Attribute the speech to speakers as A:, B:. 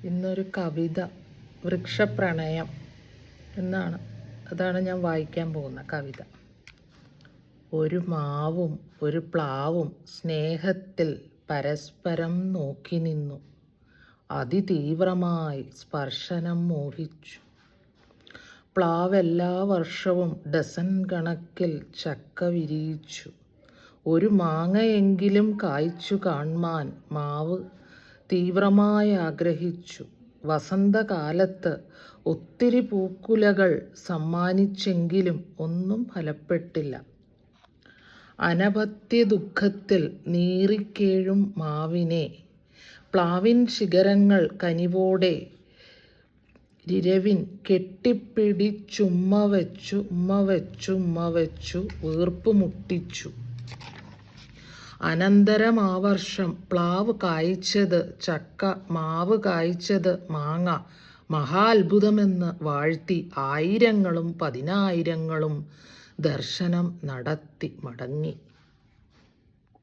A: ഇന്നൊരു കവിത, വൃക്ഷപ്രണയം അതാണ് ഞാൻ വായിക്കാൻ പോകുന്ന കവിത. ഒരു മാവും ഒരു പ്ലാവും സ്നേഹത്തിൽ പരസ്പരം നോക്കി നിന്നു. അതിതീവ്രമായി സ്പർശനം മോഹിച്ചു. പ്ലാവ് എല്ലാ വർഷവും ഡസൻ കണക്കിൽ ചക്ക വിരിയിച്ചു. ഒരു മാങ്ങയെങ്കിലും കായ്ച്ചു കാൺമാൻ മാവ് തീവ്രമായി ആഗ്രഹിച്ചു. വസന്തകാലത്ത് ഒത്തിരി പൂക്കുലകൾ സമ്മാനിച്ചെങ്കിലും ഒന്നും ഫലപ്പെട്ടില്ല. അനപത്യ ദുഃഖത്തിൽ നീറിക്കേഴും മാവിനെ പ്ലാവിൻ ശിഖരങ്ങൾ കനിവോടെ രവിൻ കെട്ടിപ്പിടിച്ചുമ്മവച്ചു വീർപ്പ് മുട്ടിച്ചു. അനന്തരം ആ വർഷം പ്ലാവ് കായ്ച്ചത് ചക്ക, മാവ് കായ്ച്ചത് മാങ്ങ. മഹാത്ഭുതമെന്ന് വാഴ്ത്തി ആയിരങ്ങളും പതിനായിരങ്ങളും ദർശനം നടത്തി മടങ്ങി.